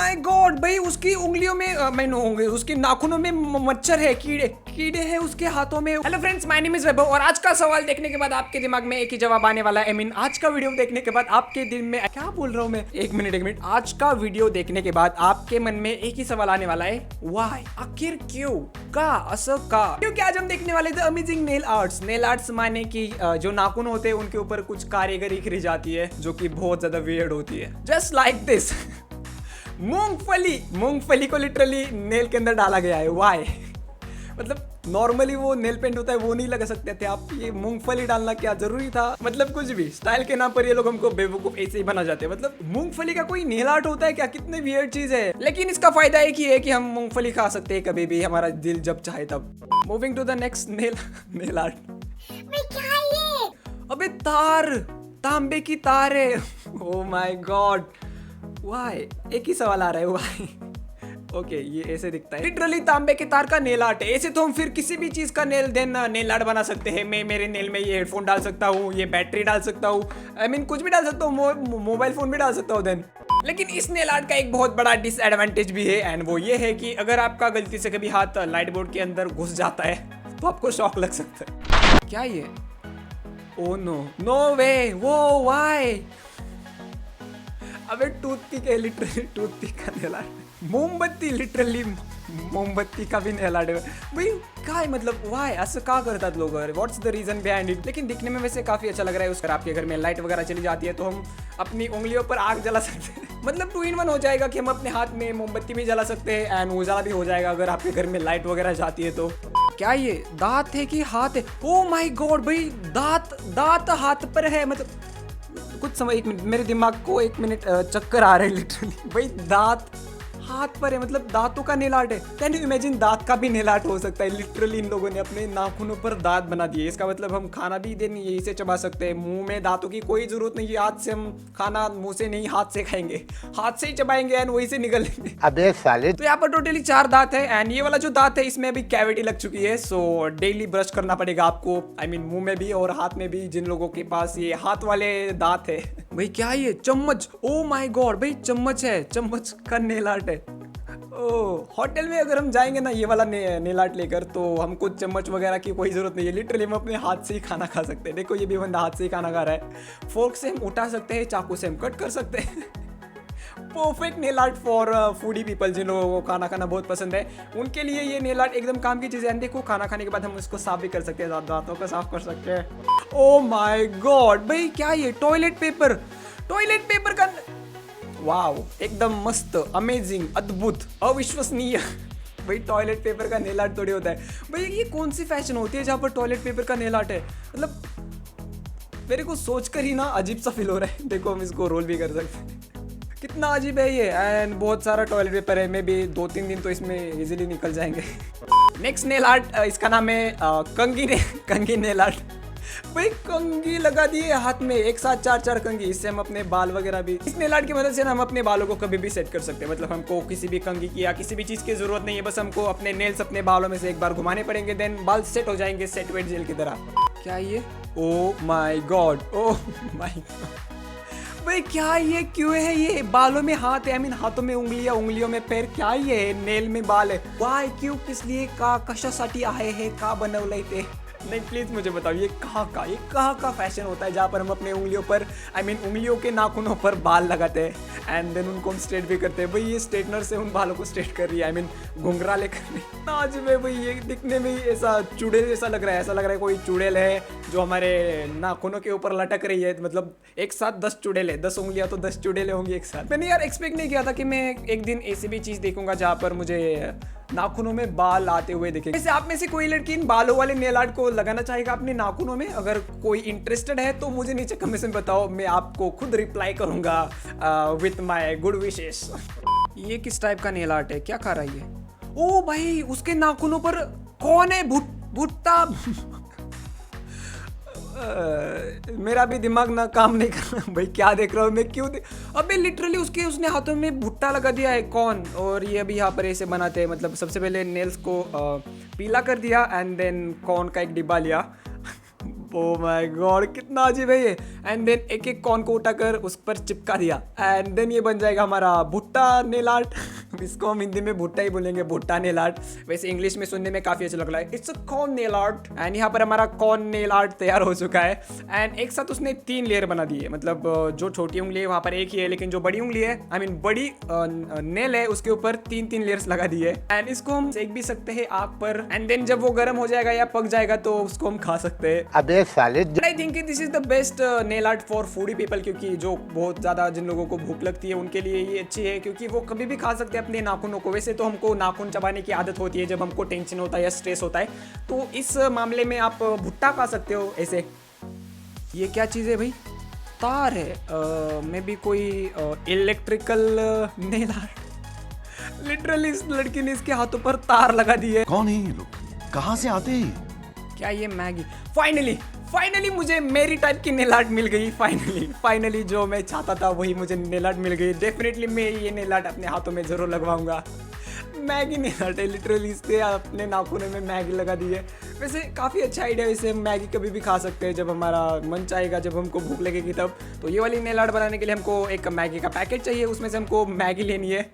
My God भाई, उसकी उंगलियों में मैंने होंगे, उसके नाखूनों में मच्छर है, कीड़े हैं उसके हाथों में। Hello friends, my name is Vaibhav और आज का सवाल देखने के बाद आपके दिमाग में एक ही जवाब आने वाला है। आज का वीडियो देखने के बाद आपके दिल में क्या बोल रहा हूँ मैं, एक मिनट, आज का वीडियो देखने के बाद आपके मन में एक ही सवाल आने वाला है, व्हाई, आखिर क्यों, का, असं का। क्योंकि आज हम देखने वाले थे amazing nail arts. Nail arts माने कि जो नाखून होते हैं उनके ऊपर कुछ कारीगरी करी जाती है जो कि बहुत ज्यादा वियर्ड होती है। जस्ट लाइक दिस मूंगफली को लिटरली नेल के अंदर डाला गया है। व्हाई, मतलब नॉर्मली वो नेल पेंट होता है वो नहीं लगा सकते थे आप, ये मूंगफली डालना क्या जरूरी था। मतलब कुछ भी स्टाइल के नाम पर ये लोग हमको बेवकूफ ऐसे ही बना जाते हैं। मतलब मूंगफली का कोई नेल आर्ट होता है क्या? कितने वियर्ड चीज है। लेकिन इसका फायदा एक ही है कि हम मूंगफली खा सकते हैं कभी भी, हमारा दिल जब चाहे तब। Moving to the next nail art. अबे तार, तांबे की तार है। ओह माय गॉड, व्हाई, एक ही सवाल आ रहा है, व्हाई। ओके, ये ऐसे दिखता है, लिटरली तांबे के तार का नेल आर्ट है। ऐसे तो हम फिर किसी भी चीज का नेल आर्ट बना सकते हैं। मैं मेरे नेल में ये हेडफोन डाल सकता हूँ, ये बैटरी डाल सकता हूँ, आई मीन कुछ भी डाल सकता हूँ, मोबाइल फोन भी डाल सकता हूँ देन। लेकिन इस नेल आर्ट का एक बहुत बड़ा डिसएडवांटेज भी है, एंड वो ये है कि अगर आपका गलती से कभी हाथ लाइट बोर्ड के अंदर घुस जाता है तो आपको शॉक लग सकता है। क्या ये? ओह नो वे, वो व्हाई। अबे टूथपिक है, लिटरली टूथपिक का नेल आर्ट। मोमबत्ती, लिटरली मोमबत्ती का भी नेल आर्ट है भाई। काय मतलब व्हाई, असं का करतात लोग, what's the reason behind it. लेकिन दिखने में वैसे काफी अच्छा लग रहा है। उसकर आपके घर में लाइट वगैरह चली जाती है तो हम अपनी उंगलियों पर आग जला सकते हैं। मतलब 2 in 1 हो जाएगा कि हम अपने हाथ में मोमबत्ती भी जला सकते हैं एंड उजाला भी हो जाएगा अगर आपके घर में लाइट वगैरह जाती है तो। क्या ये दांत है कि हाथ है? ओ माय गॉड भाई, दांत हाथ पर है। मतलब कुछ समय, 1 मिनट, मेरे दिमाग को 1 मिनट चक्कर आ रहे हैं लिटरली। भाई दांत हाथ पर है, मतलब दांतों का नेल आर्ट है। कैन यू इमेजिन, दांत का भी नेल आर्ट हो सकता है। लिटरली इन लोगों ने अपने नाखूनों पर दांत बना दिए। इसका मतलब हम खाना भी देन यही से चबा सकते हैं। मुंह में दांतों की कोई जरूरत नहीं है। हाथ से हम खाना मुंह से नहीं, हाथ से खाएंगे, हाथ से ही चबाएंगे एंड वही से निकल लेंगे। अबे साले। तो यहाँ पर टोटली 4 दांत है एंड ये वाला जो दांत है इसमें अभी कैविटी लग चुकी है। सो डेली ब्रश करना पड़ेगा आपको, आई मीन मुंह में भी और हाथ में भी, जिन लोगों के पास ये हाथ वाले दांत है। भाई क्या ये? चम्मच। ओ माय गॉड भाई, चम्मच है, चम्मच का नेल आर्ट है। होटल में अगर हम जाएंगे ना ये वाला नेल आर्ट लेकर तो हमको चम्मच वगैरह की कोई जरूरत नहीं है। लिटरली हम अपने हाथ से ही खाना खा सकते हैं। देखो ये भी बंदा हाथ से ही खाना खा रहा है। फोर्क से हम उठा सकते हैं, चाकू से हम कट कर सकते हैं। Perfect nail art for foodie people, जिन लोगों को खाना खाना बहुत पसंद है उनके लिए ये नेल आर्ट एकदम काम की चीज़ है। देखो खाना खाने के बाद हम उसको साफ भी कर सकते हैं, दांतों को साफ कर सकते हैं। ओ माय गॉड भाई, क्या ये? टॉयलेट पेपर का, वाव, एकदम मस्त, अमेजिंग, अद्भुत, अविश्वसनीय। भाई टॉयलेट पेपर का नेल आर्ट थोड़ी होता है भाई। ये कौन सी फैशन होती है जहाँ पर टॉयलेट पेपर का नेल आर्ट है? मतलब मेरे को सोचकर ही ना अजीब सा फील हो रहा है। देखो हम इसको रोल भी कर सकते हैं, कितना अजीब है ये। एंड बहुत सारा टॉयलेट पेपर है, मे भी 2-3 दिन तो इसमें इजीली निकल जाएंगे। नेक्स्ट नेल आर्ट, इसका नाम है कंगी नेल आर्ट। भाई कंगी लगा दिए हाथ में, एक साथ 4 कंगी। इससे हम अपने बाल वगैरह भी, इस नेल आर्ट की मदद से ना हम अपने बालों को कभी भी सेट कर सकते हैं। मतलब हमको किसी भी कंगी की या किसी भी चीज की जरूरत नहीं है। बस हमको अपने नेल्स अपने बालों में से एक बार घुमाने पड़ेंगे, देन बाल सेट हो जाएंगे, सेट वेट जेल की तरह। क्या ये? Oh my God, oh my God भाई, क्या ये? क्यों है ये? बालों में हाथ है, आई मीन हाथों में उंगलियां, उंगलियों में पैर। क्या ये? नेल में बाल है। वाय, क्यों, किस लिए, का, कशासाठी आहे हे, का बनवलंय ते? नहीं प्लीज मुझे बताओ, ये कहाँ का फैशन होता है जहाँ पर हम अपने उंगलियों पर, आई मीन उंगलियों के नाखूनों पर बाल लगाते हैं एंड देन उनको हम स्ट्रेट भी करते हैं। भाई ये स्ट्रेटनर से उन बालों को स्ट्रेट कर रही है, आई मीन घुंघरा लेकर नहीं। आज में भाई ये दिखने में ऐसा चुड़ैल जैसा लग रहा है। ऐसा लग रहा है कोई चुड़ैल है जो हमारे नाखूनों के ऊपर लटक रही है। मतलब एक साथ 10 चुड़ैल है, 10 उंगलियां तो 10 चुड़ैलें होंगी एक साथ। मैंने यार एक्सपेक्ट नहीं किया था कि मैं एक दिन ऐसी भी चीज देखूंगा जहाँ पर मुझे नाखूनों में बाल आते हुए दिखे। वैसे आप में से कोई लड़की इन बालों वाले नेल आर्ट को लगाना चाहेगा अपने नाखूनों में? अगर कोई इंटरेस्टेड है तो मुझे नीचे कमेंट में बताओ, मैं आपको खुद रिप्लाई करूंगा विथ माय गुड विशेस। ये किस टाइप का नेल आर्ट है? क्या कर रही है? ओ भाई, उसके नाखूनों पर कौन है? भुट्टा। मेरा भी दिमाग ना काम नहीं कर रहा भाई, क्या देख रहा हूँ मैं, क्यों अबे लिटरली उसने हाथों में भुट्टा लगा दिया है। कौन? और ये अभी यहाँ पर ऐसे बनाते हैं। मतलब सबसे पहले नेल्स को पीला कर दिया एंड देन कॉर्न का एक डिब्बा लिया। ओ माय गॉड, कितना अजीब है ये। एंड देन एक एक कॉर्न को उठाकर उस पर चिपका दिया एंड देन ये बन जाएगा हमारा भुट्टा नेल आर्ट। इसको हम हिंदी में भुट्टा ही बोलेंगे, भुट्टा नेल आर्ट। वैसे इंग्लिश में सुनने में काफी अच्छा लग रहा है, it's a corn nail art. And यहाँ पर हमारा कॉर्न नेल आर्ट तैयार हो चुका है। एंड एक साथ उसने 3 लेयर बना दी है, मतलब जो छोटी उंगली है वहाँ पर एक ही है, लेकिन जो बड़ी उंगली है आई मीन बड़ी नेल है उसके ऊपर 3-3 लेयर्स लगा दी है। एंड इसको हम सेक भी सकते हैं आग पर। एंड देन जब वो गर्म हो जाएगा या पक जाएगा तो उसको हम खा सकते हैं। अबे साले, I think this is the best nail art for foodie people, क्योंकि जो बहुत ज्यादा जिन लोगों को भूख लगती है उनके लिए ये अच्छी है, क्योंकि वो कभी भी खा सकते हैं अपने नाखूनों को। वैसे तो हमको नाखून चबाने की आदत होती है जब हमको टेंशन होता है या स्ट्रेस होता है, तो इस मामले में आप भुट्टा खा सकते हो ऐसे। ये क्या चीज़ है भाई? तार है, मे बी कोई इलेक्ट्रिकल नेल आर्ट। लिटरली इस लड़की ने इसके हाथों पर तार लगा दी है। कौन है ये लोग, कहाँ से आते हैं? क्या ये मैगी? फाइनली मुझे मेरी टाइप की नेल आर्ट मिल गई। फाइनली जो मैं चाहता था वही मुझे नेल आर्ट मिल गई। डेफिनेटली मैं ये नेल आर्ट अपने हाथों में जरूर लगवाऊंगा। मैगी नेल आर्ट है, लिटरली इससे अपने नाखूनों में मैगी लगा दी है। वैसे काफ़ी अच्छा आइडिया है, इसे मैगी कभी भी खा सकते हैं जब हमारा मन चाहेगा, जब हमको भूख लगेगी तब। तो ये वाली नेल आर्ट बनाने के लिए हमको एक मैगी का पैकेट चाहिए, उसमें से हमको मैगी लेनी है।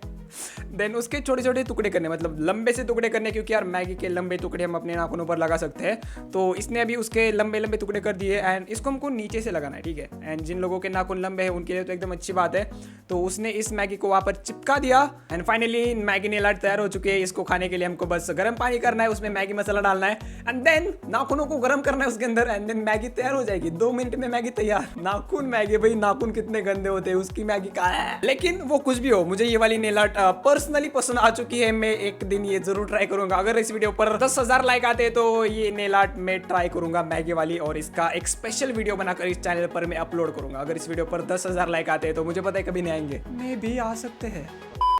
देन उसके छोटे छोटे टुकड़े करने, मतलब लंबे से टुकड़े करने, क्योंकि यार मैगी के लंबे टुकड़े हम अपने नाखूनों पर लगा सकते हैं। तो इसने अभी उसके लंबे लंबे टुकड़े कर दिए एंड इसको हमको नीचे से लगाना है, ठीक है। एंड जिन लोगों के नाखून लंबे हैं उनके लिए तो एकदम अच्छी बात है। तो उसने इस मैगी को वहाँ पर चिपका दिया and finally Maggi nail art तैयार हो चुकी है। इसको खाने के लिए हमको बस गर्म पानी करना है, उसमें मैगी मसाला डालना है एंड देन नाखूनों को गर्म करना है उसके अंदर एंड देन मैगी तैयार हो जाएगी। 2 मिनट में मैगी तैयार। नाखून मैगी, भाई नाखून कितने गंदे होते हैं, उसकी मैगी का है। लेकिन वो कुछ भी हो, मुझे ये वाली नेल आर्ट पर्सनली पसंद आ चुकी है। मैं एक दिन ये जरूर ट्राई करूंगा। अगर इस वीडियो पर 10,000 लाइक आते हैं तो ये नेल आर्ट मैं ट्राई करूंगा मैगी वाली, और इसका एक स्पेशल वीडियो बनाकर इस चैनल पर मैं अपलोड करूंगा। अगर इस वीडियो पर 10,000 लाइक आते हैं तो मुझे पता है कभी नहीं आएंगे, मैं भी आ सकते हैं।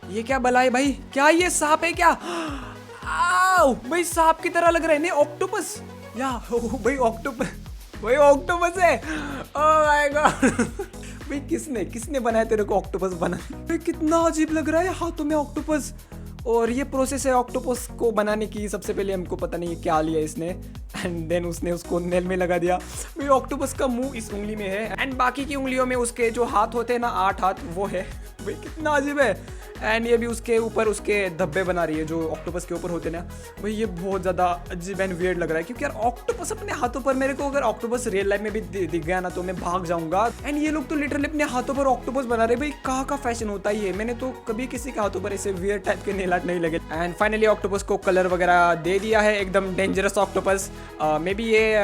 ये क्या बला है भाई? क्या ये सांप है क्या? आओ भाई, सांप की तरह लग रहा है। नहीं, ऑक्टोपस या भाई, ऑक्टोपस है। ओह माय गॉड भाई, किसने बनाया तेरे को ऑक्टोपस बना? भाई कितना अजीब लग रहा है हाथों में ऑक्टोपस। और ये प्रोसेस है ऑक्टोपस को बनाने की। सबसे पहले हमको पता नहीं क्या लिया इसने एंड देन उसने उसको नेल में लगा दिया। भाई ऑक्टोपस का मुंह इस उंगली में है एंड बाकी की उंगलियों में उसके जो हाथ होते हैं ना, 8 हाथ, वो है। भाई कितना अजीब है। एंड ये भी उसके ऊपर उसके धब्बे बना रही है जो ऑक्टोपस के ऊपर होते हैं ना। भाई ये बहुत ज़्यादा अजीब एंड वियर्ड लग रहा है, क्योंकि यार ऑक्टोपस अपने हाथों पर, मेरे को अगर ऑक्टोपस रियल लाइफ में भी दिख गया ना तो मैं भाग जाऊंगा। एंड ये लोग तो लिटरली अपने हाथों पर ऑक्टोपस बना रहे। भाई कहाँ का फैशन होता है ये? मैंने तो कभी किसी के हाथों पर ऐसे वियर्ड टाइप के नेल आर्ट नहीं लगे। एंड फाइनली ऑक्टोपस को कलर वगैरह दे दिया है, एकदम डेंजरस ऑक्टोपस। मे बी ये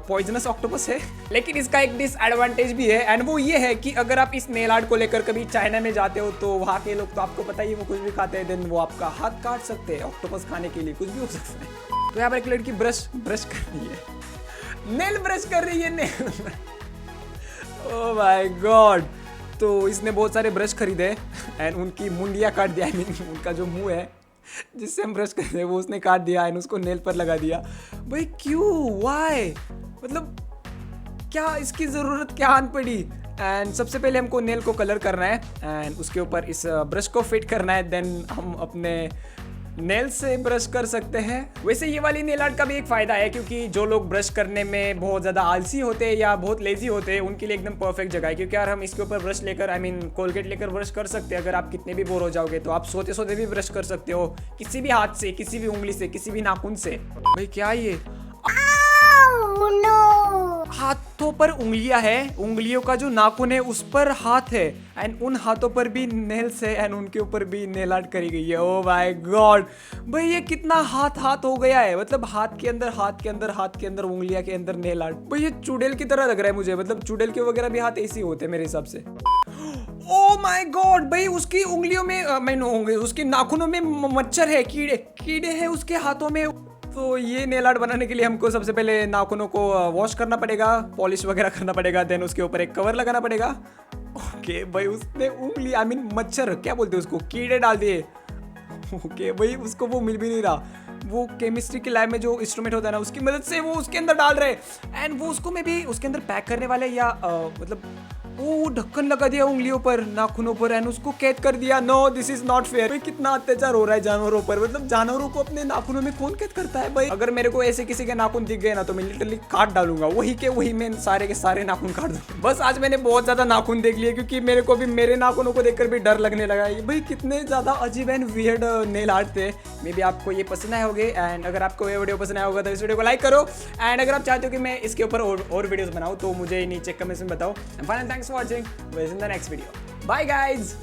पॉइजनस ऑक्टोपस है, लेकिन इसका एक डिसएडवांटेज भी है एंड वो ये है कि अगर आप इस नेल आर्ट को लेकर कभी चाइना में जाते हो तो वहाँ के लोग तो आपको पता ही, वो कुछ भी खाते हैं, देन वो आपका हाथ काट सकते हैं। ऑक्टोपस खाने के लिए कुछ भी हो सकता है। तो यहाँ पर एक लड़की ब्रश कर रही है, नेल ब्रश कर रही है, नेल। Oh my God. तो इसने बहुत सारे ब्रश खरीदे एंड उनकी मुंडिया काट दिया। आई मीन उनका जो मुंह है जिससे हम ब्रश करते हैं वो उसने काट दिया एंड उसको नेल पर लगा दिया। भाई क्यों? वाई? मतलब क्या इसकी ज़रूरत क्या आन पड़ी? एंड सबसे पहले हमको नेल को कलर करना है एंड उसके ऊपर इस ब्रश को फिट करना है, देन हम अपने नेल से ब्रश कर सकते हैं। वैसे ये वाली नेल आर्ट का भी एक फ़ायदा है, क्योंकि जो लोग ब्रश करने में बहुत ज़्यादा आलसी होते हैं या बहुत लेजी होते हैं उनके लिए एकदम परफेक्ट जगह है। क्योंकि यार हम इसके ऊपर ब्रश लेकर, आई मीन कोलगेट लेकर ब्रश कर सकते हैं। अगर आप कितने भी बोर हो जाओगे तो आप सोते सोते भी ब्रश कर सकते हो, किसी भी हाथ से, किसी भी उंगली से, किसी भी नाखून से। भाई क्या ये? हाथों पर उंगलियां है, उंगलियों का जो नाखून है उस पर हाथ है एंड उन हाथों पर भी नेल्स है एंड उनके ऊपर भी नेल आर्ट करी गई है। ओह माय गॉड भाई, ये कितना हाथ हो गया है। मतलब हाथ के अंदर उंगलियां के अंदर नेल आर्ट। भाई ये चुड़ैल की तरह लग रहा है मुझे, मतलब चुड़ैल के वगैरह भी हाथ ऐसे ही होते हैं मेरे हिसाब से। ओह माय गॉड भाई, उसकी उंगलियों में, उसके नाखूनों में मच्छर है, कीड़े हैं उसके हाथों में। तो ये नेल आर्ट बनाने के लिए हमको सबसे पहले नाखूनों को वॉश करना पड़ेगा, पॉलिश वगैरह करना पड़ेगा, देन उसके ऊपर एक कवर लगाना पड़ेगा। ओके भाई, उसने उंगली, आई मीन मच्छर, क्या बोलते हैं उसको, कीड़े डाल दिए। ओके भाई, उसको वो मिल भी नहीं रहा। वो केमिस्ट्री के लैब में जो इंस्ट्रूमेंट होता है ना, उसकी मदद से वो उसके अंदर डाल रहे एंड वो उसको में भी उसके अंदर पैक करने वाले या मतलब वो ढक्कन लगा दिया उंगलियों पर, नाखूनों पर, एंड उसको कैद कर दिया। No this is not fair. भाई कितना अत्याचार हो रहा है जानवरों पर। मतलब जानवरों को अपने नाखूनों में कौन कैद करता है भाई। अगर मेरे को ऐसे किसी के नाखून दिख गए ना तो मैं लिटरली काट डालूंगा, वही के वही मैं सारे के सारे नाखून काट दूंगा। बस आज मैंने बहुत ज्यादा नाखून देख लिए, क्योंकि मेरे को भी मेरे नाखूनों को देखकर भी डर लगने लगा है। भाई कितने ज्यादा अजीब एंड वियर्ड नेल आर्ट थे। मे बी आपको ये पसंद आए होंगे, एंड अगर आपको ये वीडियो पसंद आया होगा तो इस वीडियो को लाइक करो, एंड अगर आप चाहते हो कि मैं इसके ऊपर और वीडियोस बनाऊं तो मुझे नीचे कमेंट्स में बताओ। And finally thanks for watching, in the next video, bye guys.